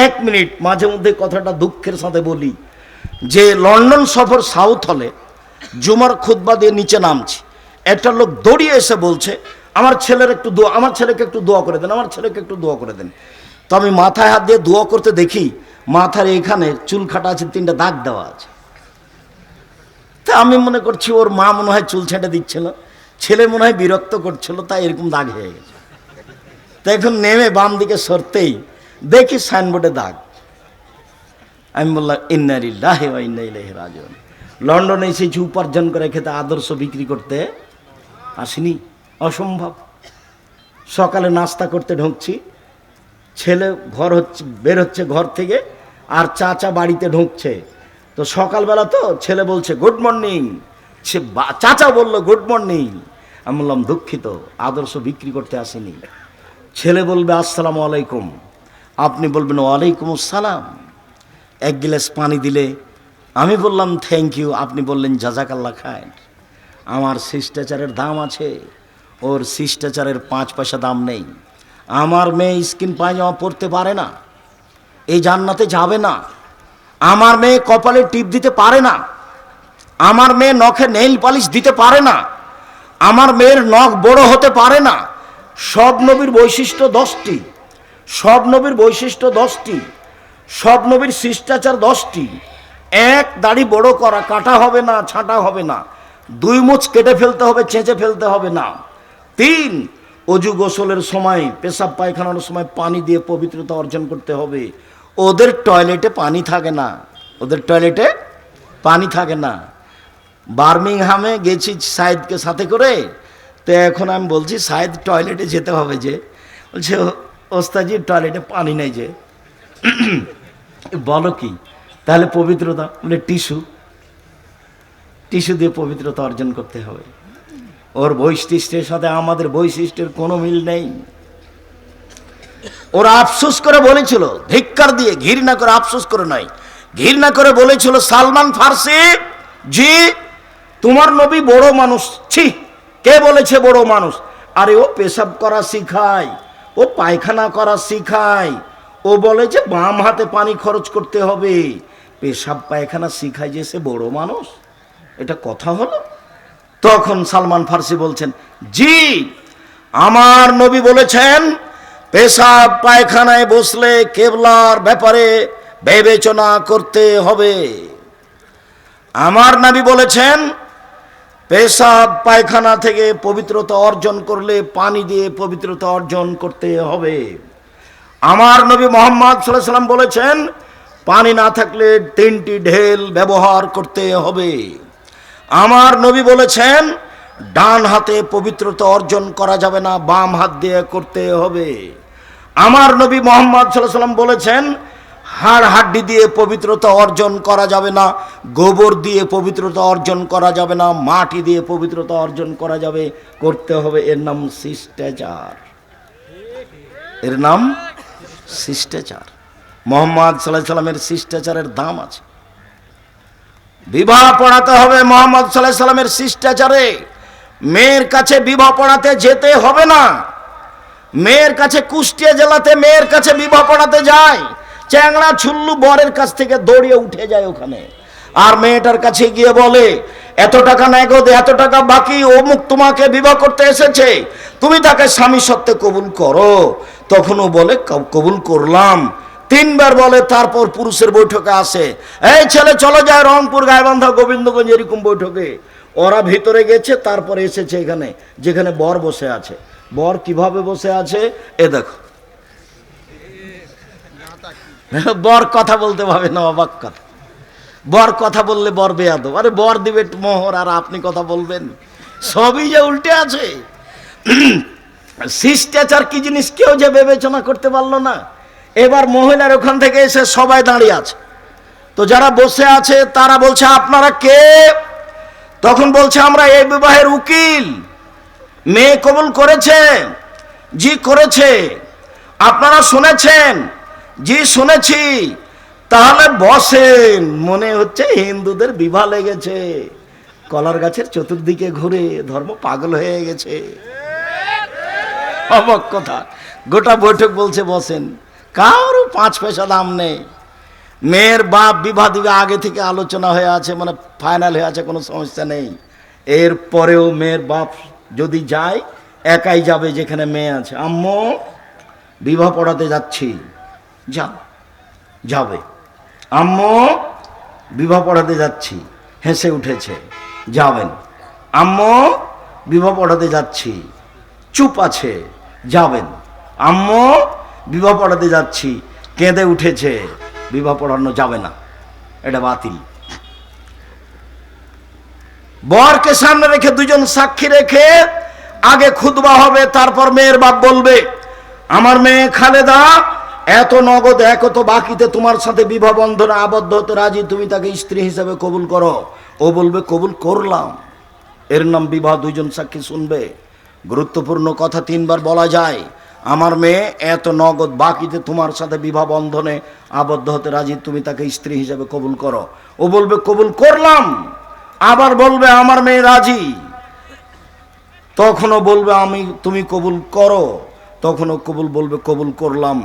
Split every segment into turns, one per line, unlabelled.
এক মিনিট, মাঝে মধ্যে কথাটা দুঃখের সাথে বলি, যে লন্ডন সফর সাউথ হলে জুমার খুতবা দিয়ে নিচে নামছি, একটা লোক দৌড়িয়ে এসে বলছে আমার ছেলেকে একটু দোয়া করে দেন, আমার ছেলেকে একটু দোয়া করে দেন। তো আমি মাথায় হাত দিয়ে দোয়া করতে দেখি মাথার এইখানে চুল কাটা আছে, 3টা দাগ দেওয়া আছে। তা আমি মনে করছি ওর মা মনে হয় চুল ছেঁটে দিচ্ছিল, ছেলে মনে হয় বিরক্ত করছিল, তাই এরকম দাগ হয়ে গেছে। তো এখন নেমে বাম দিকে সরতেই দেখি সাইনবোর্ডে দাগ। আমি বললাম ইন্না লিল্লাহি ওয়া ইন্না ইলাইহি রাজিউন। লন্ডনে এসেছি উপার্জন করে খেতে, আদর্শ বিক্রি করতে আসিনি, অসম্ভব। সকালে নাস্তা করতে ঢুকছি, ছেলে বের হচ্ছে ঘর থেকে, আর চাচা বাড়িতে ঢুকছে। তো সকালবেলা তো ছেলে বলছে গুড মর্নিং, চাচা বলল গুড মর্নিং। আমি বললাম দুঃখিত, আদর্শ বিক্রি করতে আসেনি। ছেলে বলবে আসসালামু আলাইকুম, আপনি বলবেন ওয়ালাইকুম আসসালাম। এক গ্লাস পানি দিলে আমি বললাম থ্যাংক ইউ, আপনি বললেন জাজাকাল্লাহ খায়ের। আমার শিষ্টাচারের দাম আছে, ওর শিষ্টাচারের 5 পয়সা দাম নেই। আমার মেয়ে স্কিন পায়জামা পরতে পারে না, এই জান্নাতে যাবে না। আমার মেয়ে কপালে টিপ দিতে পারে না, আমার মেয়ে নখে নেইল পালিশ দিতে পারে না, আমার মেয়ের নখ বড় হতে পারে না। সব নবীর বৈশিষ্ট্য 10টি, সব নবীর বৈশিষ্ট্য 10টি, সব নবীর শিষ্টাচার 10টি। 1, দাড়ি বড় করা, কাটা হবে না, ছাঁটা হবে না। 2, মুছ কেটে ফেলতে হবে, চেঁচে ফেলতে হবে না। 3, অজু গোসলের সময়, পেশাব পায়খানার সময় পানি দিয়ে পবিত্রতা অর্জন করতে হবে। ওদের টয়লেটে পানি থাকে না, ওদের টয়লেটে পানি থাকে না। বার্মিংহামে গেছি সাইদকে সাথে করে, তো এখন আমি বলছি সাইদ টয়লেটে যেতে হবে, যে বলছে ওস্তাদজির টয়লেটে পানি নেই। যে বলো কি, তাহলে পবিত্রতা, বলে টিস্যু দিয়ে পবিত্রতা অর্জন করতে হবে। ওর বৈশিষ্ট্যের সাথে আমাদের বৈশিষ্ট্যের কোনো মিল নেই। ওরা আফসোস করে বলেছিল, ধিক্কার দিয়ে, ঘৃণা করে, আফসোস করে নয়, ঘৃণা করে বলেছিল সালমান ফার্সি জি তোমার নবী বড় মানুষ। ছি, কে বলেছে বড় মানুষ? আরে ও পেশাব করা শিখায়, ও পায়খানা করা শিখায়, ও বলে যে বাম হাতে পানি খরচ করতে হবে, পেশাব পায়খানা শিখায় যে সে বড় মানুষ? এটা কথা হলো? তখন সালমান ফার্সি বলছেন জি আমার নবী বলেছেন পেশাব পায়খানায় বসলে কেবলার ব্যাপারে বিবেচনা করতে হবে। আমার নবী বলেছেন পেশাব পায়খানা থেকে পবিত্রতা অর্জন করলে পানি দিয়ে পবিত্রতা অর্জন করতে হবে। আমার নবী মুহাম্মদ সাল্লাল্লাহু আলাইহি ওয়াসাল্লাম বলেছেন পানি না থাকলে 3টি ঢেল ব্যবহার করতে হবে। আমার নবী বলেছেন ডান হাতে পবিত্রতা অর্জন করা যাবে না, বাম হাত দিয়ে করতে হবে। আমার নবী মুহাম্মদ সাল্লাল্লাহু আলাইহি ওয়াসাল্লাম বলেছেন হাড় হাড্ডি দিয়ে পবিত্রতা অর্জন করা যাবে না, গোবর দিয়ে পবিত্রতা অর্জন করা যাবে না, মাটি দিয়ে পবিত্রতা অর্জন করা যাবে, করতে হবে। এর নাম শিষ্টাচার, এর নাম শিষ্টাচার। মুহাম্মদ সাল্লাল্লাহু আলাইহি ওয়াসাল্লামের শিষ্টাচারের দাম আছে। বিবাহ পড়াতে হবে মুহাম্মদ সাল্লাল্লাহু আলাইহি ওয়াসাল্লামের শিষ্টাচারে। মেয়ের কাছে বিবাহ পড়াতে যেতে হবে না। মেয়ের কাছে, কুষ্টিয়া জেলাতে মেয়ের কাছে বিবাহ পড়াতে যায়, চ্যাংড়া ছুল্লু বরের কাছ থেকে দৌড়িয়ে উঠে যায় ওখানে, আর মেয়েটার কাছে গিয়ে বলে এত টাকা নগদ, এত টাকা বাকি, অমুক তোমাকে বিবাহ করতে এসেছে, তুমি তাকে স্বামী সত্ত্বে কবুল করো। তখন ও বলে কবুল করলাম। 3 বার বলে, তারপর পুরুষের বৈঠকে আসে, এই ছেলে চলে যায় রংপুর, গাইবান্ধা, গোবিন্দগঞ্জ, এরকম বৈঠকে। ওরা ভিতরে গেছে, তারপরে এসেছে এখানে, যেখানে বর বসে আছে। বর কিভাবে বসে আছে এ দেখো। বর কথা বলতে পারবে না, অবাক কথা। বর কথা বললে বর বেয়াদব। আরে বর দিবে মোহর আর আপনি কথা বলবেন, সবই যে উল্টে আছে। শিষ্টাচার কি জিনিস কেউ যে বিবেচনা করতে পারলো না। এবার মহিলার ওখান থেকে এসে সবাই দাঁড়িয়ে আছে, তো যারা বসে আছে তারা বলছে আপনারা কে? তখন বলছে আমরা এই বিবাহের উকিল। মেয়ে কবুল করেছে? জি করেছে। আপনারা শুনেছেন? জি শুনেছি। তাহলে বসেন। মনে হচ্ছে হিন্দুদের বিবাহ লেগেছে, কলার গাছের চতুর্দিকে ঘুরে ধর্ম পাগল হয়ে গেছে। অবাক কথা, গোটা বৈঠক বলছে বসেন। কারো 5 পয়সা দাম নেই। মেয়ের বাপ বিবাহ দিবে আগে থেকে আলোচনা হয়ে আছে, মানে ফাইনাল হয়ে আছে, কোনো সমস্যা নেই। এরপরেও মেয়ের বাপ যদি যায় একাই যাবে যেখানে মেয়ে আছে। আম্মু বিবাহ পড়াতে যাচ্ছি, যাবে। আম্মু বিবাহ পড়াতে যাচ্ছি, হেসে উঠেছে, যাবেন। আম্মু বিবাহ পড়াতে যাচ্ছি, চুপ আছে, যাবেন। আম্মু বিবাহ পড়াতে যাচ্ছি, কেঁদে উঠেছে, বিবাহ পড়ানো যাবে না, এটা বাতিল। বরকে সামনে রেখে দুজন সাক্ষী রেখে আগে খুতবা হবে, তারপর মেয়ের বাপ বলবে আমার মেয়ে খালেদা এত নগদ এত বাকিতে তোমার সাথে বিবাহ বন্ধনে আবদ্ধ হতে রাজি, তুমি তাকে স্ত্রী হিসেবে কবুল করো। ও বলবে কবুল করলাম, এর নাম বিবাহ। দুইজন সাক্ষী শুনবে। গুরুত্বপূর্ণ কথা 3 বার বলা যায়। আমার মেয়ে এত নগদ বাকিতে তোমার সাথে বিবাহ বন্ধনে আবদ্ধ হতে রাজি, তুমি তাকে স্ত্রী হিসেবে কবুল করো। ও বলবে কবুল করলাম, আবার বলবে আমার মেয়ে রাজি, তখনও বলবে তুমি কবুল করো, তখনও কবুল বলবে কবুল করলাম,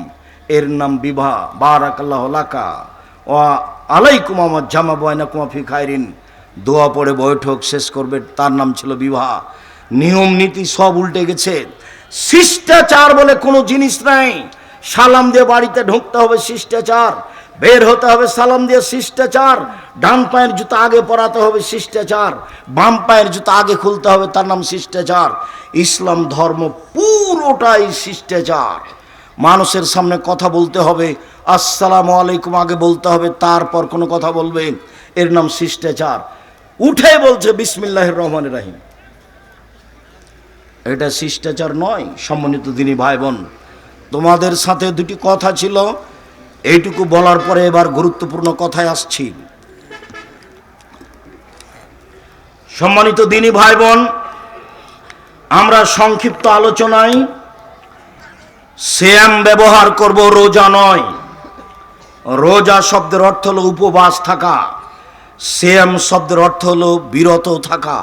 এর নাম বিবাহ। বারাকাল্লাহু লাকা ওয়া আলাইকুম আমার জামা বয়নাকুমা ফি খায়রিন, দোয়া পড়ে বৈঠক শেষ করবে, তার নাম ছিল বিবাহ। নিয়ম নীতি সব উল্টে গেছে। শিষ্টাচার বলে কোনো জিনিস নাই। সালাম দিয়ে বাড়িতে ঢুকতে হবে শিষ্টাচার, বের হতে হবে সালাম দিয়ে শিষ্টাচার, ডান পায়ের জুতো আগে পরাতে হবে শিষ্টাচার, বাম পায়ের জুতো আগে খুলতে হবে, তার নাম শিষ্টাচার। ইসলাম ধর্ম পুরোটাই শিষ্টাচার। মানুষের সামনে কথা বলতে হবে আসসালামু আলাইকুম আগে বলতে হবে, তারপর কোনো কথা বলবে, এর নাম শিষ্টাচার। উঠে বলছে বিসমিল্লাহির রহমানির রহিম, এটা শিষ্টাচার নয়। সম্মানিত দিনী ভাই বোন, তোমাদের সাথে 2টি কথা ছিল, এইটুকু বলার পরে এবার গুরুত্বপূর্ণ কথায় আসছি। সম্মানিত দিনী ভাই বোন, আমরা সংক্ষিপ্ত আলোচনায় সিয়াম ব্যবহার করব, রোজা নয়। রোজা শব্দের অর্থ হলো উপবাস থাকা, সিয়াম শব্দের অর্থ হলো বিরত থাকা।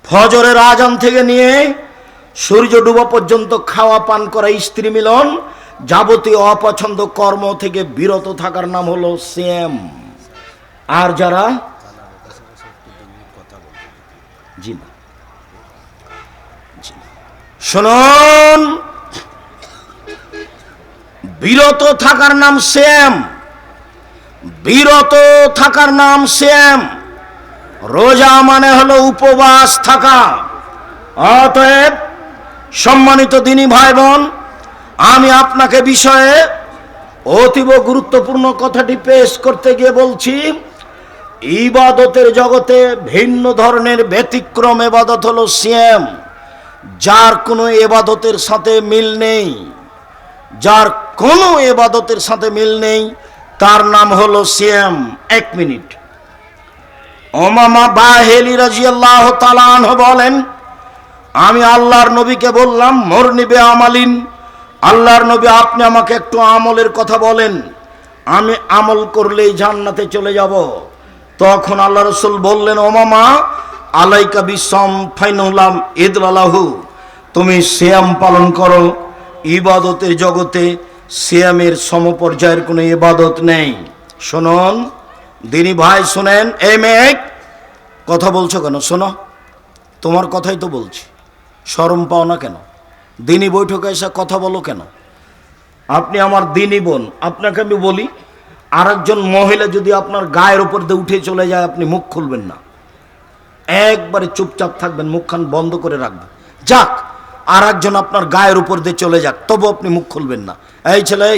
ফজরের আজান থেকে নিয়ে সূর্য ডুবা পর্যন্ত খাওয়া পান করা, স্ত্রী মিলন, যাবতীয় অপছন্দ কর্ম থেকে বিরত থাকার নাম হলো সিয়াম। আর যারা জি না শুনুন, বিরত থাকার নাম সিয়াম, বিরত থাকার নাম সিয়াম। রোজা মানে হলো উপবাস থাকা। অতএব সম্মানিত দিনী ভাই বোন, আমি আপনাকে বিষয়ে অতীব গুরুত্বপূর্ণ কথাটি পেশ করতে গিয়ে বলছি, ইবাদতের জগতে ভিন্ন ধরনের ব্যতিক্রম ইবাদত হলো সিয়াম, যার কোনো ইবাদতের সাথে মিল নেই, যার কোনো ইবাদতের সাথে মিল নেই, তার নাম হলো সিয়াম। 1 মিনিট। উমামা বাহিলি রাদিয়াল্লাহু তাআলা আনহু বলেন, আমি আল্লাহর নবীকে বললাম মরনি বে আমালিন, আল্লাহর নবী আপনি আমাকে একটু আমলের কথা বলেন, আমি আমল করলেই জান্নাতে চলে যাব। তখন আল্লাহ রাসূল বললেন, উমামা আলাইকা বিসম ফাইনুলাম ইদলালাহু, তুমি সিয়াম পালন করো। ইবাদতের জগতে সিয়ামের সমপর্যায়ের কোনো ইবাদত নেই। শুনুন দিনী ভাই, শুনেন। এই মেয়ে কথা বলছো কেন? শোনো, তোমার কথাই তো বলছি, শরম পাও না কেন? দিনী বৈঠকে এসে কথা বলো কেন? আপনি আমার দিনী বোন, আপনাকে আমি বলি, আরেকজন মহিলা যদি আপনার গায়ের উপর দিয়ে উঠে চলে যায়, আপনি মুখ খুলবেন না, একবারে চুপচাপ থাকবেন, মুখখান বন্ধ করে রাখবেন। যাক, আর একজন আপনার গায়ের উপর দিয়ে চলে যাক, তবু আপনি মুখ খুলবেন না। এই ছেলে,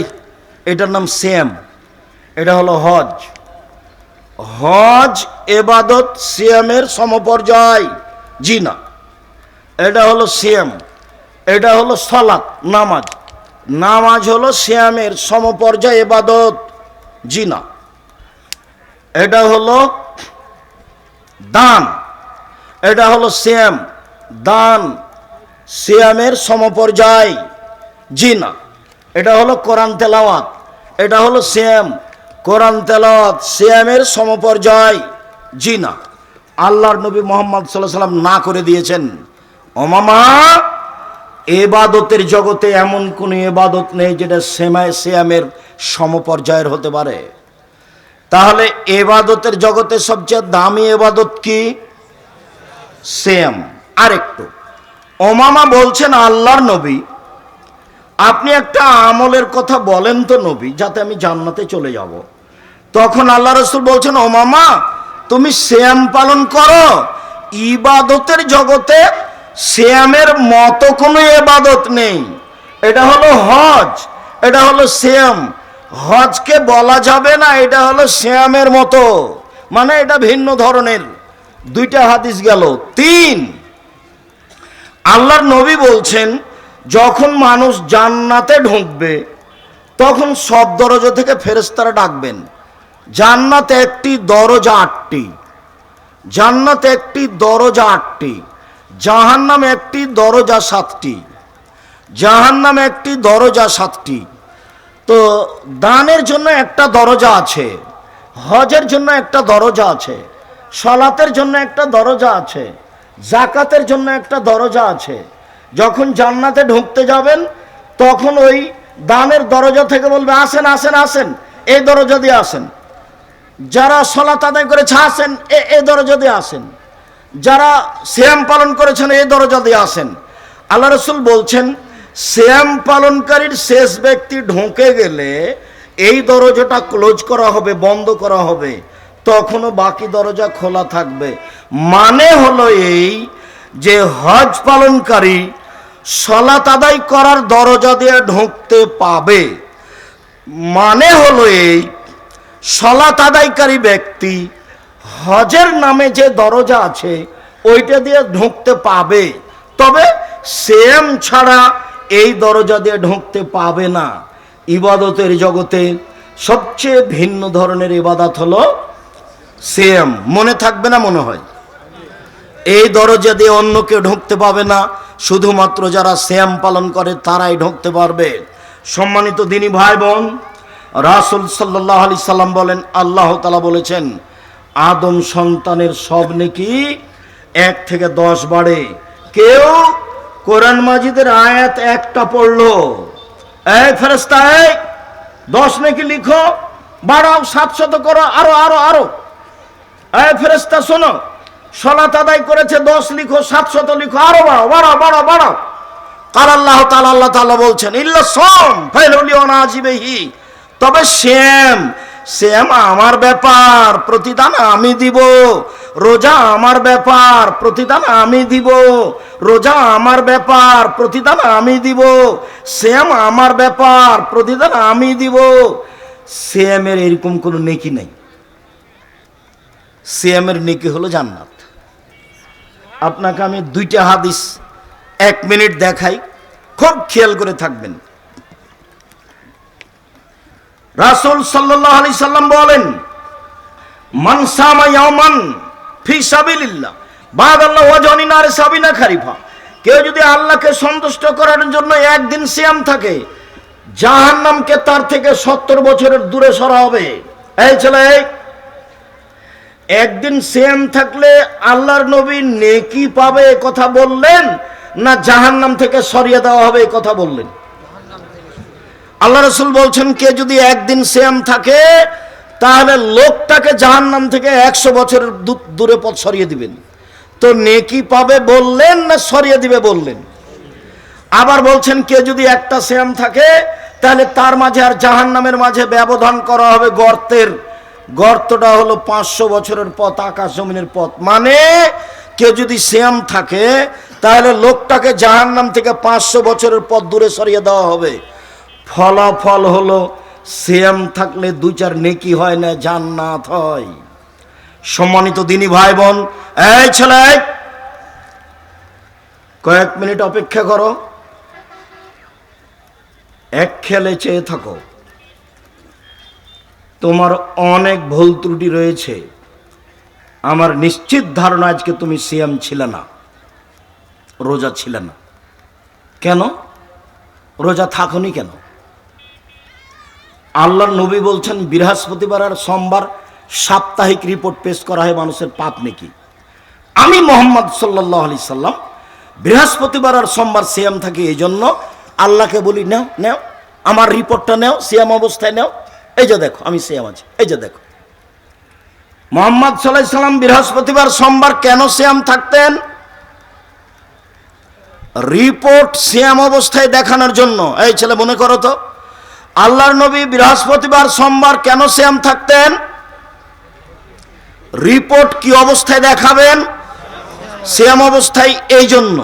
এটার নাম সিয়াম, এটা হলো হজ। হজ এবাদত সিয়ামের সমপর্যায়, জি না। এটা হলো সিয়াম, এটা হলো সালাত, নামাজ। নামাজ হলো সিয়ামের সমপর্যায় এবাদত, জি না। এটা হলো দান, এটা হলো সিয়াম, দান সিয়ামের সমপর্যায়, জি না। এটা হলো কোরআন তেলাওয়াত, এটা হলো সিয়াম, কোরআন তেলাওয়াত সিয়ামের সমপর্যায়, জি না। আল্লাহর নবী মুহাম্মদ সাল্লাল্লাহু আলাইহি ওয়াসাল্লাম না করে দিয়েছেন। উমামা এবাদতের জগতে এমন কোন এবাদত নেই যেটা সিয়ামের সমপর্যায়ের হতে পারে। তাহলে এবাদতের জগতে সবচেয়ে দামি এবাদত কি? সিয়াম। আরেকটু ওমামা বলছেন, আল্লাহর নবী আপনি একটা আমলের কথা বলেন তো নবী, যাতে আমি জান্নাতে চলে যাব। তখন আল্লাহ রাসূল বলছেন, ওমামা তুমি সিয়াম পালন করো। ইবাদতের জগতে সিয়ামের মতো কোনো ইবাদত নেই। এটা হলো হজ, এটা হলো সিয়াম। হজকে বলা যাবে না এটা হলো সিয়ামের মতো, মানে এটা ভিন্ন ধরনের। দুইটা হাদিস গেল। তিন, আল্লাহর নবী বলছেন যখন মানুষ জান্নাতে ঢুকবে তখন সব দরজা থেকে ফেরেশতারা ডাকবেন। জান্নাতে একটি দরজা 8টি, জান্নাতে একটি দরজা 8টি, জাহান্নামে একটি দরজা 7টি, জাহান্নামে একটি দরজা 7টি। তো দানের জন্য একটা দরজা আছে, হজের জন্য একটা দরজা আছে, সালাতের জন্য একটা দরজা আছে, যাকাতের জন্য একটা দরজা আছে। যখন জান্নাতে ঢুকতে যাবেন তখন ওই দানের দরজা থেকে বলবে আসেন আসেন আসেন, এই দরজা দিয়ে আসেন। যারা সালাত আদায় করেছে আসেন এই দরজা দিয়ে আসেন, যারা সিয়াম পালন করেছেন এই দরজা দিয়ে আসেন। আল্লাহ রাসূল বলছেন সিয়াম পালনকারীর শেষ ব্যক্তি ঢুকে গেলে এই দরজাটা ক্লোজ করা হবে, বন্ধ করা হবে, তখনও বাকি দরজা খোলা থাকবে। মানে হলো এই যে হজ পালনকারী সালাত আদায় করার দরজা দিয়ে ঢুকতে পাবে। মানে হলো এই সালাত আদায়কারী ব্যক্তি হজের নামে যে দরজা আছে ওইটা দিয়ে ঢুকতে পাবে, তবে সিয়াম ছাড়া এই দরজা দিয়ে ঢুকতে পাবে না। ইবাদতের জগতে সবচেয়ে ভিন্ন ধরনের ইবাদত হলো সিয়াম। মনে থাকবে না মনে হয়? এই দরজা দিয়ে অন্য কেউ ঢুকতে পাবে না, শুধুমাত্র যারা সিয়াম পালন করে তারাই ঢুকতে পারবে। সম্মানিত দিনী ভাই বোন, রাসূল সাল্লাল্লাহু আলাইহি সাল্লাম বলেন, আল্লাহ তাআলা বলেছেন আদম সন্তানের সব নেকি 1 থেকে 10 বাড়ে। কেউ কোরআন মাজিদের আয়াত একটা পড়লো, এই ফেরেশতা 10 নেকি লিখো, বাড়াও 700 করো, আরো আরো আরো। এই ফেরেশতা শোনো, সালাত আদায় করেছে 10 লিখো, 700 লিখো, আরো বাড়াও বাড়াও বাড়াও বাড়াও। কাল আল্লাহ তাআলা বলছেন ইল্লা সাম ফাইলুলি ওয়ানাজিবিহি, তবে সিয়াম আমার ব্যাপার, প্রতিদান আমি দিব। রোজা আমার ব্যাপার, প্রতিদান আমি দিব। রোজা আমার ব্যাপার, প্রতিদান আমি দিব। সিয়াম আমার ব্যাপার, প্রতিদান আমি দিব। সিয়ামের এরকম কোনো নেকি নাই। সিয়ামের নেকি হলো জান্নাত। আপনাকে আমি 2টা হাদিস 1 মিনিট দেখাই, খুব খেয়াল করে থাকবেন। রাসূল সাল্লাল্লাহু আলাইহি সাল্লাম বলেন মান সামা ইয়াওমান ফি সাবিলিল্লাহ বাদাল্লাহু ওয়াজনি নার সাবিনা খারিফা, কেউ যদি আল্লাহকে সন্তুষ্ট করার জন্য একদিন সিয়াম থাকে, জাহান্নামকে তার থেকে 70 বছরের দূরে সরা হবে। এই ছেলে, একদিন সিয়াম থাকলে আল্লাহর নবী নেকি পাবে কথা বললেন, না জাহান্নাম থেকে সরিয়ে দেওয়া হবে কথা বললেন? আল্লাহ রাসূল বলছেন কে যদি একদিন সিয়াম থাকে তাহলে লোকটাকে জাহান্নাম থেকে 100 বছরের দূরে পথ সরিয়ে দিবেন। তো নেকি পাবে বললেন না সরিয়ে দিবে বললেন? আবার বলছেন কে যদি একটা সিয়াম থাকে তাহলে তার মাঝে আর জাহান্নামের মাঝে ব্যবধান করা হবে গর্তের। গর্তটা হলো 500 বছরের পথ, আকাশ জমিনের পথ। মানে কেউ যদি সিয়াম থাকে তাহলে লোকটাকে জাহান্নাম থেকে 500 বছরের পথ দূরে সরিয়ে দেওয়া হবে। ফলাফল হলো সিয়াম থাকলে 2-4 নেকি হয় না, জান্নাত হয়। সম্মানিত দিনী ভাই বোন, এই ছেলে কয়েক মিনিট অপেক্ষা করো, এক খেলে চেয়ে থাকো। তোমার অনেক ভুল ত্রুটি রয়েছে, আমার নিশ্চিত ধারণা আজকে তুমি সিয়াম ছিলে না, রোজা ছিলে না। কেন রোজা থাকোনি কেন? আল্লাহর নবী বলছেন বৃহস্পতিবার আর সোমবার সাপ্তাহিক রিপোর্ট পেশ করা হয় মানুষের পাপ নেকি। আমি মুহাম্মদ সাল্লাল্লাহু আলাইহি সাল্লাম বৃহস্পতিবার আর সোমবার সিয়াম থাকে, এই জন্য আল্লাহকে বলি নাও নাও আমার রিপোর্টটা নাও, সিয়াম অবস্থায় নাও, এই যে দেখো আমি সিয়াম আছি, এই যে দেখো। মুহাম্মদ সাল্লাল্লাহু আলাইহি সাল্লাম বৃহস্পতিবার সোমবার কেন সিয়াম থাকতেন? রিপোর্ট সিয়াম অবস্থায় দেখানোর জন্য। এই ছেলে মনে করো তো, আল্লাহর নবী বৃহস্পতিবার সোমবার কেন সিয়াম থাকতেন? রিপোর্ট কি অবস্থায় দেখাবেন? সিয়াম অবস্থায়। এই জন্য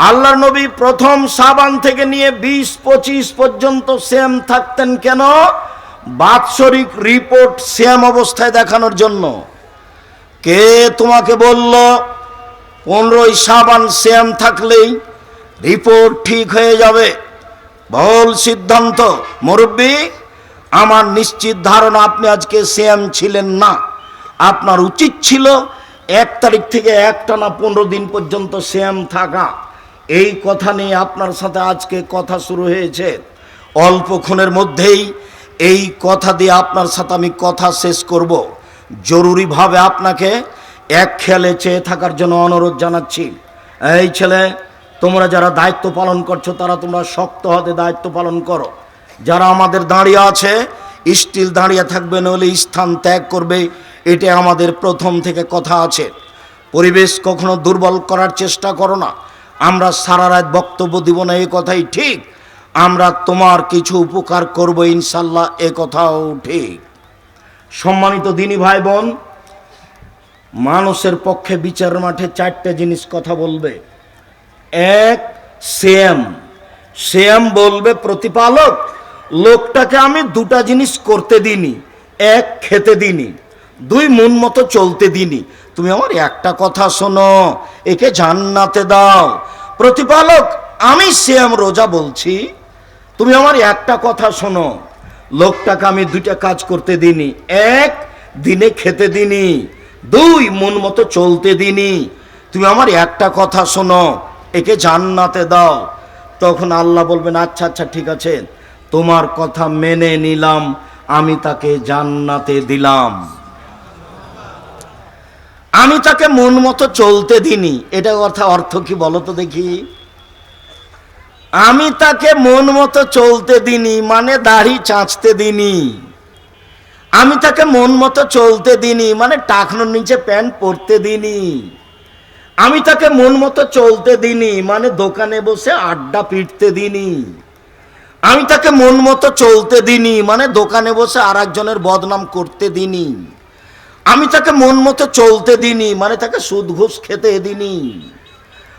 আল্লাহর নবী প্রথম শাবান থেকে নিয়ে 20-25 পর্যন্ত সিয়াম থাকতেন। কেন? বাৎসরিক রিপোর্ট সিয়াম অবস্থায় দেখানোর জন্য। কে তোমাকে বলল 15ই শাবান সিয়াম থাকলেই রিপোর্ট ঠিক হয়ে যাবে? ভুল সিদ্ধান্ত মুরব্বী। আমার নিশ্চিত ধারণা আপনি আজকে সিয়াম ছিলেন না। আপনার উচিত ছিল 1 তারিখ থেকে একটানা 15 দিন পর্যন্ত সিয়াম থাকা। এই কথা নিয়ে আপনার সাথে আজকে কথা শুরু হয়েছে। অল্পক্ষণের মধ্যেই এই কথা দিয়ে আপনার সাথে আমি কথা শেষ করব। জরুরিভাবে আপনাকে এক খেয়ালে চেয়ে থাকার জন্য অনুরোধ জানাচ্ছি। এই ছেলে, তোমরা যারা দায়িত্ব পালন করছো তারা তোমরা শক্ত হাতে দায়িত্ব পালন করো। যারা আমাদের দাঁড়িয়ে আছে স্টিল দাঁড়িয়ে থাকবে, নইলে স্থান ত্যাগ করবে। এটা আমাদের প্রথম থেকে কথা আছে। পরিবেশ কখনো দুর্বল করার চেষ্টা করো না। আমরা সারা রাত বক্তব্য দিব না, এ কথাই ঠিক। আমরা তোমার কিছু উপকার করব ইনশাল্লাহ, এ কথাও ঠিক। সম্মানিত দিনী ভাই বোন, মানুষের পক্ষে বিচার মাঠে 4টে জিনিস কথা বলবে। 1, সিয়াম বলবে প্রতিপালক, লোকটাকে আমি 2টা জিনিস করতে দিনি। 1, খেতে দিনি। 2, মন মতো চলতে দিনি। তুমি আমার একটা কথা শোনো, একে জান্নাতে দাও। প্রতিপালক, আমি সিয়াম রোজা বলছি, তুমি আমার একটা কথা শোনো, লোকটাকে আমি 2টা কাজ করতে দিনি। 1, দিনে খেতে দিনি। 2, মন মতো চলতে দিনি। তুমি আমার একটা কথা শোনো, একে জান্নাতে দাও। তখন আল্লাহ বলবেন, আচ্ছা আচ্ছা ঠিক আছে, তোমার কথা মেনে নিলাম, আমি তাকে জান্নাতে দিলাম। আমি তাকে মন মতো চলতে দিনি। এটা অর্থ কি বলো তো দেখি? আমি তাকে মন মতো চলতে দিনি মানে দাড়ি চাঁচতে দিনি। আমি তাকে মন মতো চলতে দিনি মানে টাকনোর নিচে প্যান্ট পরতে দিনি। আমি তাকে মন মতো চলতে দিনি মানে দোকানে বসে আড্ডা পিটতে দিনি। আমি তাকে মন মতো চলতে দিনি মানে দোকানে বসে আর একজনের বদনাম করতে দিনি। আমি তাকে মন মতো চলতে দিনি মানে তাকে সুদ ঘুষ খেতে দিনি।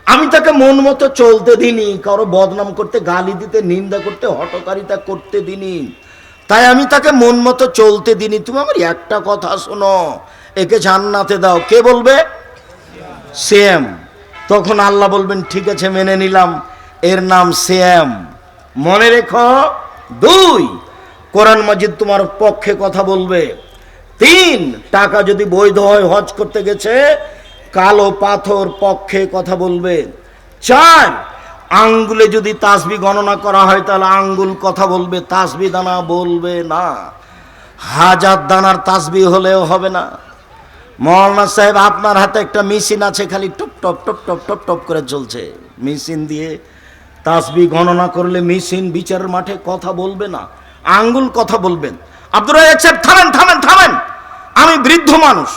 আমি তাকে মন মতো চলতে দিনি কারো বদনাম করতে, গালি দিতে, নিন্দা করতে, হটকারিতা করতে দিনি। তাই আমি তাকে মন মতো চলতে দিনি। তুমি আমার একটা কথা শোনো, একে জান্নাতে দাও। কে বলবে? সিয়াম। তখন আল্লাহ বলবেন, ঠিক আছে মেনে নিলাম, এর নাম সিয়াম। মনে রেখো, 2, কোরআন মাজিদ তোমার পক্ষে কথা বলবে। 3, টাকা যদি বৈধ হয়, হজ করতে গেছে, কালো পাথর পক্ষে কথা বলবে। 4, আঙ্গুলে যদি তাসবি গণনা করা হয় তাহলে আঙ্গুল কথা বলবে, তাসবি দানা বলবে না। 1000 দানার তাসবি হলেও হবে না। মৌলানা সাহেব, আপনার হাতে একটা মেশিন আছে, খালি top top top top top top করে চলছে। মেশিন দিয়ে তাসবি গণনা করলে মেশিন বিচারের মাঠে কথা বলবে না, আঙ্গুল কথা বলবেন। আব্দুর রাজ্জাক সাহেব, থামেন থামেন থামেন, আমি বৃদ্ধ মানুষ।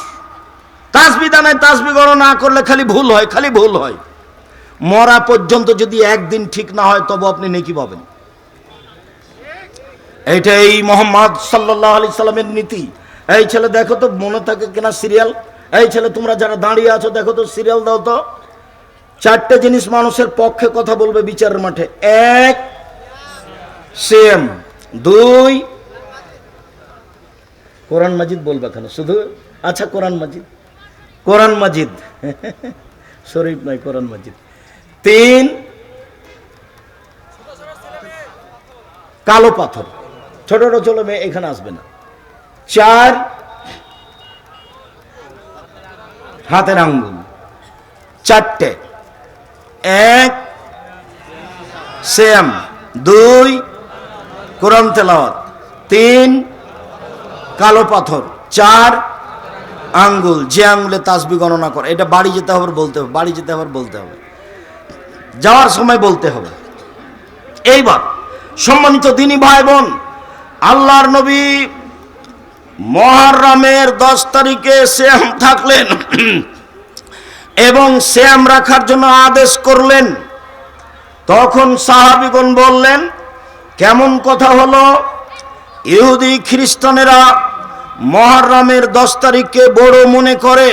তাসবি দানায় তাসবি গণনা না করলে খালি ভুল হয়, খালি ভুল হয়। মরা পর্যন্ত যদি একদিন ঠিক না হয় তবে আপনি নেকি পাবেন। এইটাই মুহাম্মদ সাল্লাল্লাহু আলাইহি সাল্লামের নীতি। এই ছেলে দেখো তো মনে থাকে কিনা সিরিয়াল। এই ছেলে, তোমরা যারা দাঁড়িয়ে আছো দেখো তো সিরিয়াল দাও তো। 4টে জিনিস মানুষের পক্ষে কথা বলবে বিচারের মাঠে। 1, সিয়াম। 2, কোরআন মাজিদ বলবে কেন শুধু? আচ্ছা, কোরআন মাজিদ, কোরআন মাজিদ শরীফ নয়, কোরআন মাজিদ। 3, কালো পাথর, ছোট ছোট ছেলে মেয়ে এখানে আসবে না। 4, হাতের আঙ্গুল। 4টে। 1, সিয়াম। 2, কোরআন তেলাওয়াত। 3, কালো পাথর। 4, আঙ্গুল। যে আঙ্গুলে তাসবি গণনা করে। এটা বাড়ি যেতে হবে বলতে হবে, বাড়ি যেতে হবে বলতে হবে। যাওয়ার সময় বলতে হবে। এইবার সম্মানিত দিনী ভাই বোন, আল্লাহর নবী মুহররমের 10 তারিখে সিয়াম থাকলেন এবং সিয়াম রাখার জন্য আদেশ করলেন। তখন সাহাবীগণ বললেন, কেমন কথা হলো? ইহুদি খ্রিস্টানেরা মুহররমের 10 তারিখকে বড় মনে করে,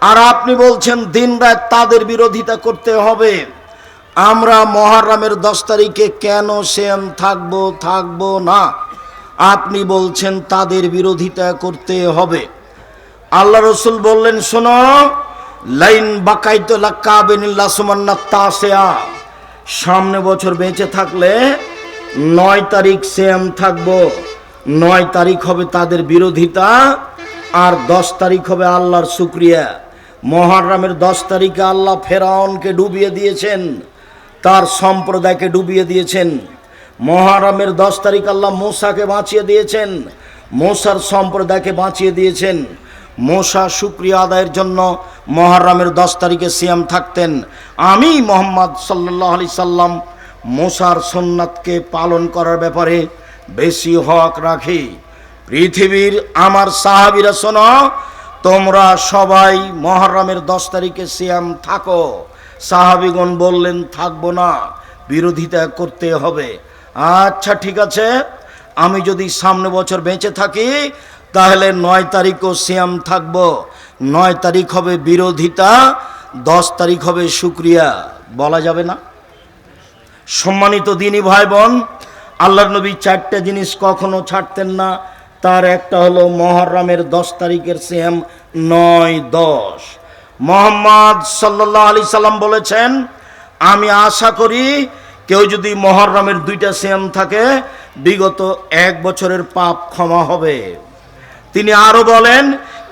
আর আপনি বলছেন দিনরাত তাদের বিরোধিতা করতে হবে। আমরা মুহররমের 10 তারিখে কেন সিয়াম থাকবো না? আপনি বলছেন তাদের বিরোধিতা করতে হবে। আল্লাহ রসুল বললেন, শোনো, লাইন বাকাইতো লাকাবিনিল্লাহ সুমান্নাত তাসিয়া, সামনে বছর বেঁচে থাকলে 9 তারিখ সিয়াম থাকবো। 9 তারিখ হবে তাদের বিরোধিতা, আর 10 তারিখ হবে আল্লাহর শুকরিয়া। মুহররমের 10 তারিখে আল্লাহ ফেরাউনকে ডুবিয়ে দিয়েছেন, তার সম্প্রদায়কে ডুবিয়ে দিয়েছেন। মুহররমের 10 তারিখ আল্লাহ মূসাকে বাঁচিয়ে দিয়েছেন, মূসার সম্প্রদায়কে বাঁচিয়ে দিয়েছেন। মূসা শুকরিয়া আদায়ের জন্য মুহররমের 10 তারিখে সিয়াম থাকতেন। আমি মুহাম্মদ সাল্লাল্লাহু আলাইহি সাল্লাম মূসার সুন্নাতকে পালন করার ব্যাপারে বেশি হক রাখি। পৃথিবীর আমার সাহাবীরা, শোনো, তোমরা সবাই মুহররমের 10 তারিখে সিয়াম থাকো। সাহাবীগণ বললেন, থাকবো না, বিরোধিতা করতে হবে। আচ্ছা ঠিক আছে, আমি যদি সামনে বছর বেঁচে থাকি তাহলে 9 তারিখও সিয়াম থাকবো। 9 তারিখ হবে বিরোধিতা, 10 তারিখ হবে শুকরিয়া। বলা যাবে না? সম্মানিত দিনী ভাই বোন, আল্লাহর নবী 4টা জিনিস কখনো ছাড়তেন না। তার একটা হলো মুহররমের 10 তারিখের সিয়াম 9-10। মুহাম্মদ সাল্লাল্লাহু আলাইহি সাল্লাম বলেছেন, আমি আশা করি কেউ যদি মুহররমের 2টা সিয়াম থাকে বিগত 1 বছরের পাপ ক্ষমা হবে। তিনি আরো বলেন,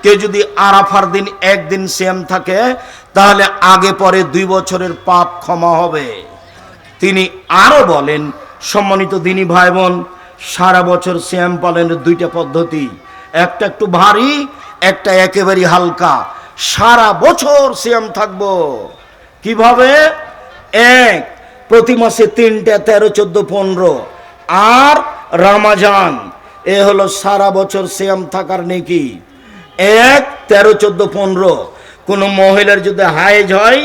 কেউ যদি আরাফার দিন 1 দিন সিয়াম থাকে তাহলে আগে পরে 2 বছরের পাপ ক্ষমা হবে। তিনি আরো বলেন, সম্মানিত দিনী ভাই বোন, সারা বছর সিয়াম পালনের 2টা পদ্ধতি, একটা একটু ভারী, একটা একেবারে হালকা। সারা বছর সিয়াম থাকবো। কিভাবে? 1, প্রতি মাসে 3টা, 13, 14, 15, আর রমজান, এ হলো সারা বছর সিয়াম থাকার নেকি। 1, 13, 14, 15। কোনো মহিলার যদি হায়েজ হয়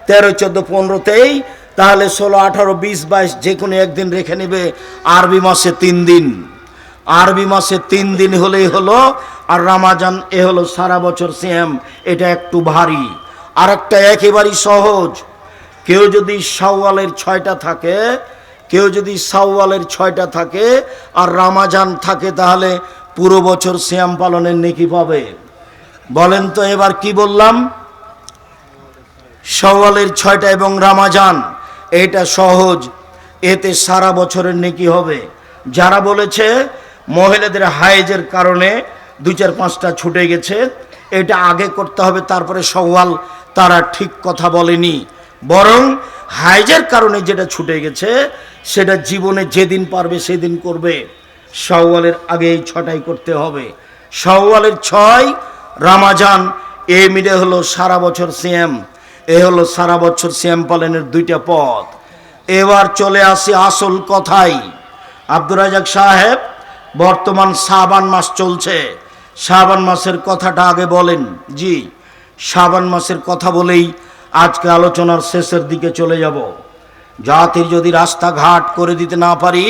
13, 14, 15তেই, তাহলে 16, 18, 20, 22 যে কোনো একদিন রেখে নেবে। আরবি মাসে 3 দিন, আরবি মাসে 3 দিন হলেই হলো। আর রমজান, এ হলো সারা বছর সিয়াম। এটা একটু ভারী। আর একটা একেবারেই সহজ, কেউ যদি শাওয়ালের 6টা থাকে, কেউ যদি শাওয়ালের 6টা থাকে আর রমজান থাকে, তাহলে পুরো বছর সিয়াম পালনের নেকি পাবে। বলেন তো এবার কি বললাম? শাওয়ালের 6টা এবং রমজান, এটা সহজ, এতে সারা বছরের নেকি হবে। যারা বলেছে মহিলাদের হায়েজের কারণে 2-4-5টা ছুটে গেছে, এটা আগে করতে হবে তারপরে শাওয়াল, তারা ঠিক কথা বলেনি। বরং হায়েজের কারণে যেটা ছুটে গেছে সেটা জীবনে যেদিন পারবে সেদিন করবে। শাওয়ালের আগে এই 6টাই করতে হবে। শাওয়ালের 6, রমজান, এ মিলে হলো সারা বছর সিয়াম। এ হলো সারা বছর সিয়াম পালনের 2টা পথ। এবার চলে আসি আসল কথাই। আব্দুর রাজাক সাহেব, বর্তমান শাবান মাস চলছে, শাবান মাসের কথাটা আগে বলেন। জি, শাবান মাসের কথা বলেই আজকে আলোচনার শেষের দিকে চলে যাব। জাতির যদি রাস্তাঘাট করে দিতে না পারি,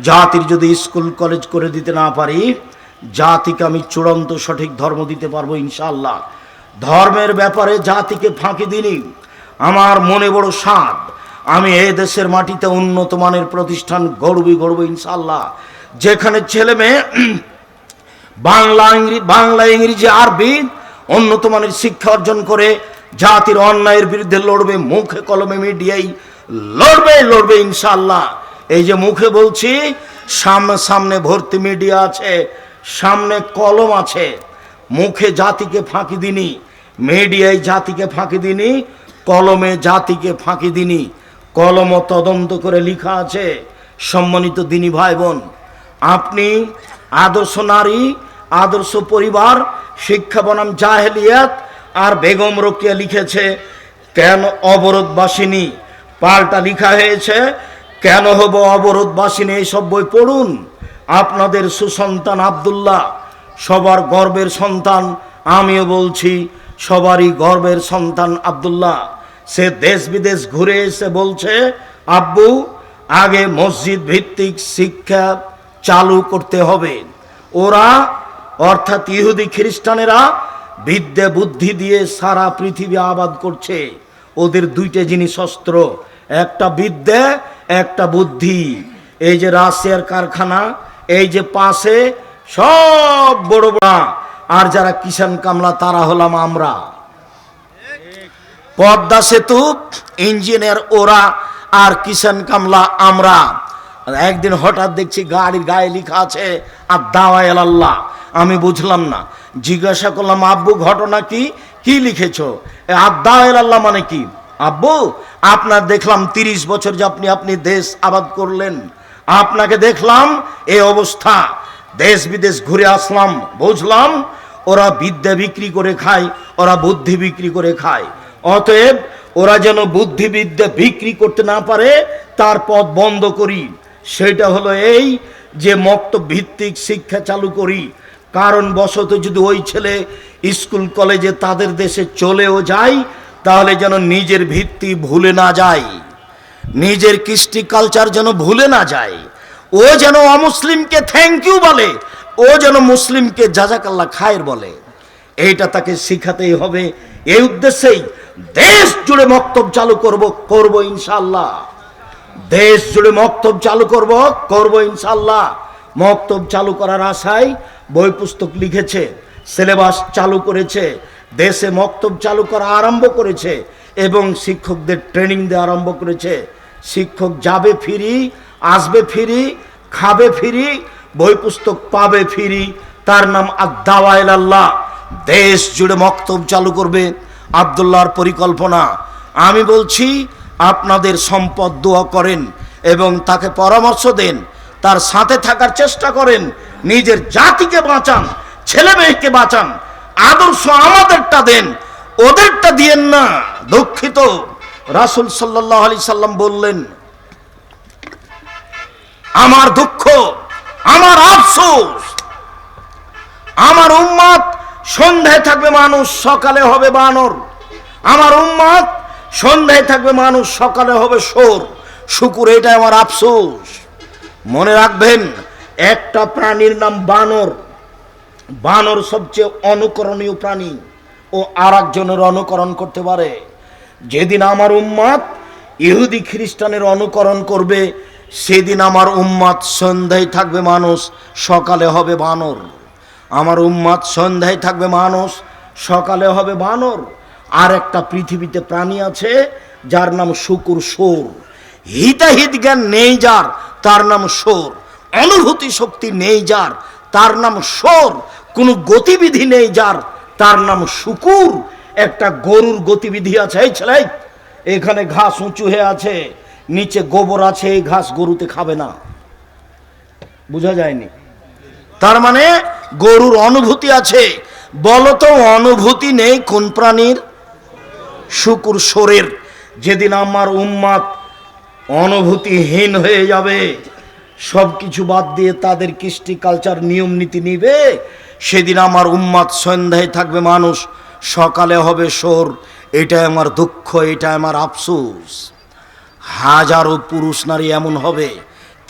জাতির যদি স্কুল কলেজ করে দিতে না পারি, জাতিকে আমি চূড়ান্ত সঠিক ধর্ম দিতে পারবো ইনশাআল্লাহ। ধর্মের ব্যাপারে জাতিকে ফাঁকি দিনি। আমার মনে বড় সাধ, আমি এই দেশের মাটিতে উন্নত মানের প্রতিষ্ঠান গড়ব ইনশাআল্লাহ, যেখানে ছেলে মেয়ে বাংলা, ইংরেজি, আরবি উন্নত মানের শিক্ষা অর্জন করে জাতির অন্যায়ের বিরুদ্ধে লড়বে। মুখে কলমে মিডিয়াই লড়বে ইনশাআল্লাহ। এই যে মুখে বলছি, সামনে ভর্তি মিডিয়া আছে, সামনে কলম আছে। মুখে জাতিকে ফাঁকি দিনি, মিডিয়ায় জাতিকে ফাঁকি দিনি, কলমে জাতিকে ফাঁকি দিনি। কলম তদন্ত করে লেখা আছে। সম্মানিত দিনী ভাই বোন, আপনি আদর্শ নারী, আদর্শ পরিবার, শিক্ষা বনাম জাহেলিয়াত, আর বেগম রোকেয়া লিখেছে কেন অবরোধ বাসিনী, পাল্টা লিখা হয়েছে, কেন হব অবরোধবাসিনী, এইসব বই পড়ুন। আপনাদের সুসন্তান আব্দুল্লাহ সবার গর্বের সন্তান, আমিও বলছি সবারই গর্বের সন্তান আব্দুল্লাহ। সে দেশ বিদেশ ঘুরে এসে বলছে, আব্বু আগে মসজিদ ভিত্তিক শিক্ষা চালু করতে হবে। ওরা অর্থাৎ ইহুদি খ্রিস্টানেরা বিদ্যে বুদ্ধি দিয়ে সারা পৃথিবী আবাদ করছে। ওদের দুইটা জিনিস অস্ত্র, একটা বিদ্যে, একটা বুদ্ধি। এই যে রাশিয়ার কারখানা, এই যে পাশে সব বড় বড়, আর যারা কিষান কামলা তারা হলাম আমরা। পদ্মা সেতু ইঞ্জিনিয়ার ওরা, আর কিষান কামলা আমরা। একদিন হঠাৎ দেখছি গাড়ির গায়ে লেখা আছে আদ-দাওয়া ইলাল্লাহ। আমি বুঝলাম না, জিজ্ঞাসা করলাম, আব্বু ঘটনা কি, কি লিখেছো? আদ-দাওয়া ইলাল্লাহ মানে কি? আব্বু আপনার দেখলাম 30 বছর যে আপনি দেশ আবাদ করলেন, আপনাকে দেখলাম এই অবস্থা, দেশ বিদেশ ঘুরে আসলাম, বুঝলাম ওরা বিদ্যা বিক্রি করে খায়, ওরা বুদ্ধি বিক্রি করে খায়। অতএব ওরা যেন বুদ্ধি বিদ্যা বিক্রি করতে না পারে তার পথ বন্ধ করি। সেটা হলো এই যে মক্তব ভিত্তিক শিক্ষা চালু করি। কারণ বশত যদি ওই ছেলে স্কুল কলেজে তাদের দেশে চলেও যায়, তাহলে যেন নিজের ভিত্তি ভুলে না যায়, নিজের কৃষ্টি কালচার যেন ভুলে না যায়। ও যেন অমুসলিমকে থ্যাংক ইউ বলে, ও যেন মুসলিমকে জাজাকাল্লাহ খায়ের বলে। এইটা তাকে শিখাতেই হবে। এই উদ্দেশ্যেই দেশ জুড়ে মক্তব চালু করব ইনশাআল্লাহ। দেশ জুড়ে মক্তব চালু করব ইনশাআল্লাহ। মক্তব চালু করার আশায় বই পুস্তক লিখেছে, সিলেবাস চালু করেছে, দেশে মক্তব চালু করা আরম্ভ করেছে এবং শিক্ষকদের ট্রেনিং দেওয়া আরম্ভ করেছে। শিক্ষক যাবে ফ্রি, আসবে ফ্রি, খাবে ফ্রি, বই পুস্তক পাবে ফ্রি। তার নাম আদ-দাওয়া ইলাল্লাহ। দেশ জুড়ে মক্তব চালু করবে আব্দুল্লাহর পরিকল্পনা। আমি বলছি আপনাদের সম্পদ দোয়া করেন এবং তাকে পরামর্শ দেন, তার সাথে থাকার চেষ্টা করেন, নিজের জাতিকে বাঁচান, ছেলে মেয়েকে বাঁচান। আদর্শ আমাদেরটা দেন, ওদেরটা দিয়েন না। দুঃখিত, রাসূল সাল্লাল্লাহু আলাইহি সাল্লাম বললেন, আমার দুঃখ, আমার আফসোস, আমার উম্মত সন্ধ্যায় থাকবে মানুষ, সকালে হবে বানর। আমার উম্মত সন্ধ্যায় থাকবে মানুষ, সকালে হবে শুকুর। এটা আমার আফসোস। মনে রাখবেন, একটা প্রাণীর নাম বানর। বানর সবচেয়ে অনুকরণীয় প্রাণী, ও আর একজনের অনুকরণ করতে পারে। যেদিন আমার উম্মত ইহুদি খ্রিস্টানের অনুকরণ করবে, সেদিন আমার উম্মত সন্ধ্যায় থাকবে মানুষ, সকালে হবে বানর। আমার উম্মত সন্ধ্যায় থাকবে মানুষ, সকালে হবে বানর। আর একটা পৃথিবীতে প্রাণী আছে যার নাম শুকুর, সোর। হিতাহিত জ্ঞান নেই যার, তার নাম সোর। অনুভূতি শক্তি নেই যার, তার নাম সোর। কোনো গতিবিধি নেই যার, তার নাম শুকুর। একটা গরুর গতিবিধি আছে, এই ছেলে এখানে ঘাস উঁচু হয়ে আছে, নিচে গোবর আছে, এই ঘাস গরুতে খাবে না। বোঝা যায়নি? তার মানে গরুর অনুভূতি আছে। বলতো অনুভূতি নেই কোন প্রাণীর? শুকুর, সোরের। যেদিন আমার উম্মত অনুভূতিহীন হয়ে যাবে, সব কিছু বাদ দিয়ে তাদের কৃষ্টি কালচার নিয়ম নীতি নিবে, সেদিন আমার উম্মত সন্ধ্যায় থাকবে মানুষ, সকালে হবে সোর। এটাই আমার দুঃখ, এটা আমার আফসোস। হাজারো পুরুষ নারী এমন হবে,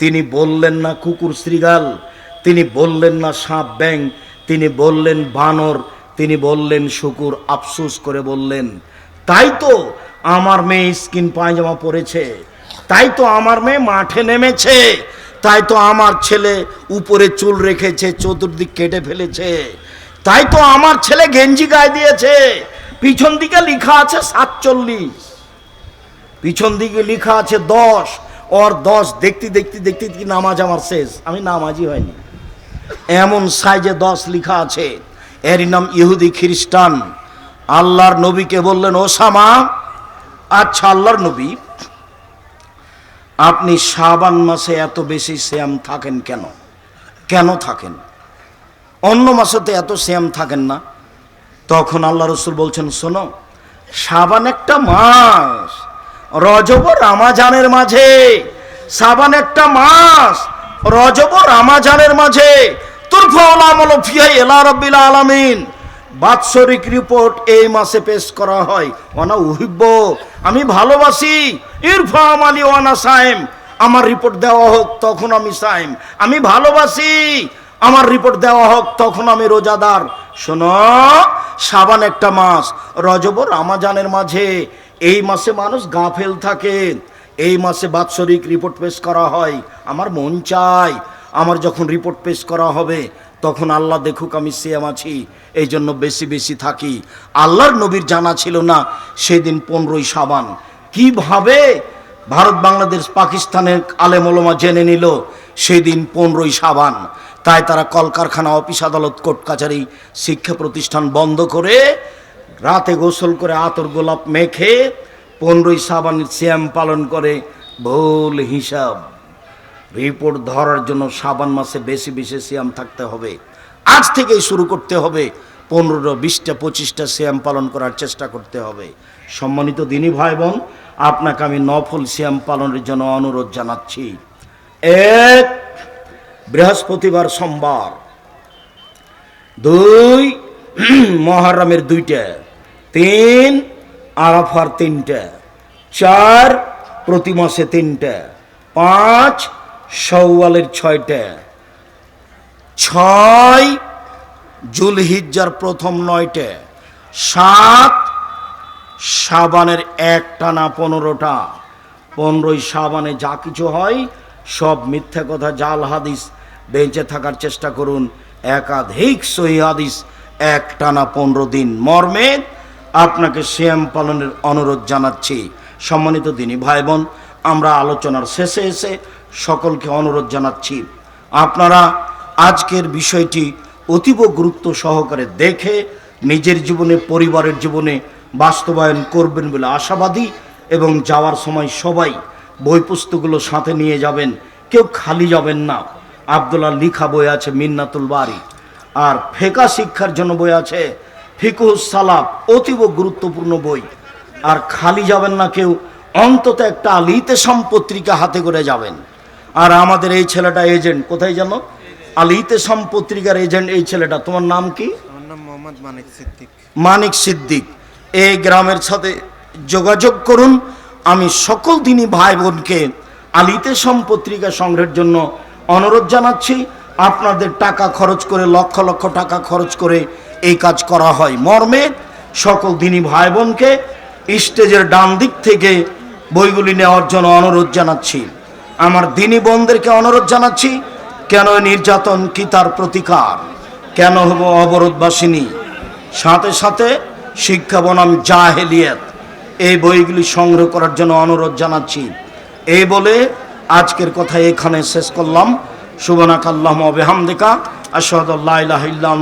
তিনি বললেন না কুকুর শ্রীগাল, তিনি বললেন না সাপ ব্যাং, তিনি বললেন বানর, তিনি বললেন শুকুর। আফসোস করে বললেন, তাই তো আমার মেয়ে স্কিন পায়জামা পরেছে, তাই তো আমার মেয়ে মাঠে নেমেছে, তাই তো আমার ছেলে উপরে চুল রেখেছে, চতুর্দিক কেটে ফেলেছে, তাই তো আমার ছেলে গেঞ্জি গায়ে দিয়েছে। পিছন দিকে লেখা আছে 47, পিছন দিকে লেখা আছে 10। ওর 10 দেখতে দেখতে দেখতে কি নামাজ আমার শেষ, আমি নামাজই হয়নি। এমন সাইজে 10 লেখা আছে। এর নাম ইহুদি খ্রিস্টান। আল্লাহর নবীকে বললেন, ওসামা, আচ্ছা আল্লাহর নবী, আপনি শাবান মাসে এত বেশি সিয়াম থাকেন কেন? কেন থাকেন? অন্য মাসে তো এত সিয়াম থাকেন না। তখন আল্লাহ রসুল বলছেন, শোনো, শাবান একটা মাস, রজব ও রমাজানের মাঝে, শাবান একটা মাস, রজব ও রমাজানের মাঝে তুরফাউল আমালু ফিহা ইলা রাব্বিল আলামিন, বাৎসরিক রিপোর্ট এই মাসে পেশ করা হয়। ওয়ানা উহিব্ব, আমি ভালোবাসি, ইরফা আমালি ওয়ানা সাইম, আমার রিপোর্ট দেওয়া হোক তখন আমি সাইম, আমি ভালোবাসি আমার রিপোর্ট দেওয়া হোক তখন আমি রোজাদার। শোনো, শাবান একটা মাস, রজব ও রমাজানের মাঝে, এই মাসে মানুষ গাফেল থাকে, এই মাসে বাৎসরিক রিপোর্ট পেশ করা হয়। আমার মন চাই আমার যখন রিপোর্ট পেশ করা হবে তখন আল্লাহ দেখুক আমি সিয়াম আছি, এই জন্য বেশি বেশি থাকি। আল্লাহর নবীর জানা ছিল না সেদিন 15ই শাবান। কিভাবে ভারত, বাংলাদেশ, পাকিস্তানের আলেম ওলামা জেনে নিল সেদিন 15ই শাবান? তাই তারা কলকারখানা, অফিস আদালত, কোর্ট কাছারি, শিক্ষা প্রতিষ্ঠান বন্ধ করে রাতে গোসল করে আতর গোলাপ মেখে 15ই শাবানের সিয়াম পালন করে। ভুল হিসাব। রিপোর্ট ধরার জন্য শাবান মাসে বেশি বেশি সিয়াম থাকতে হবে। আজ থেকেই শুরু করতে হবে, 15, 20টা, 25টা সিয়াম পালন করার চেষ্টা করতে হবে। সম্মানিত দিনী ভাই বোন, আপনাকে আমি নফল সিয়াম পালনের জন্য অনুরোধ জানাচ্ছি। 1, বৃহস্পতিবার সোমবার, 2, মহরমের 2টা, 3, আরাফার 3টা, 4, প্রতি মাসে 3টা, 5, শাওয়ালের 6টা, 6, জুলহিজ্জার প্রথম 9টা, 7, শাবানের একটানা 15টা। 15ই শাবানে যা কিছু হয় সব মিথ্যা কথা, জাল হাদিস। বেঁচে থাকার চেষ্টা করুন, একাধিক সহিহ হাদিস, একটানা 15 দিন মর্মে আপনাকে সিয়াম পালনের অনুরোধ জানাচ্ছি। সম্মানিত দিনী ভাই বোন, আমরা আলোচনার শেষে এসে সকলকে অনুরোধ জানাচ্ছি, আপনারা আজকের বিষয়টি অতীব গুরুত্ব সহকারে দেখে নিজের জীবনে, পরিবারের জীবনে বাস্তবায়ন করবেন বলে আশাবাদী। এবং যাওয়ার সময় সবাই বই পুস্তকগুলো সাথে নিয়ে যাবেন, কেউ খালি যাবেন না। আব্দুল্লাহ লিখা বই আছে মিন্নাতুল বারি, আর ফেকা শিক্ষার জন্য বই আছে ফিকহুস সালাফ, অতীব গুরুত্বপূর্ণ বই। আর খালি যাবেন না কেউ, অন্তত একটা আল ইতিসাম পত্রিকা হাতে করে যাবেন। আর আমাদের এই ছেলেটা এজেন্ট, কোথায় জানো? আল ইতিসাম পত্রিকার এজেন্ট এই ছেলেটা। তোমার নাম কি?
আমার নাম মোহাম্মদ মানিক সিদ্দিক।
মানিক সিদ্দিক। এই গ্রামের সাথে যোগাযোগ করুন। আমি সকল দিনী ভাই বোনকে আল ইতিসাম পত্রিকা সংগ্রহের জন্য অনুরোধ জানাচ্ছি। আপনাদের টাকা খরচ করে, লক্ষ লক্ষ টাকা খরচ করে এই কাজ করা হয় মর্মে সকল দিনী ভাই বোনকে স্টেজের ডান দিক থেকে বইগুলি নেওয়ার জন্য অনুরোধ জানাচ্ছি। আমার দিনী বোনদেরকে অনুরোধ জানাচ্ছি, কেন নির্যাতন, কি তার প্রতিকার, কেন হব অবরোধবাসিনী, সাথে সাথে শিক্ষা বনাম জাহেলিয়াত, এই বইগুলি সংগ্রহ করার জন্য অনুরোধ জানাচ্ছি। এই বলে আজকের কথা এখানে শেষ করলাম। সুবহানাকাল্লাহুম্মা ওয়া বিহামদিকা আশহাদু আল্লা ইলাহা ইল্লা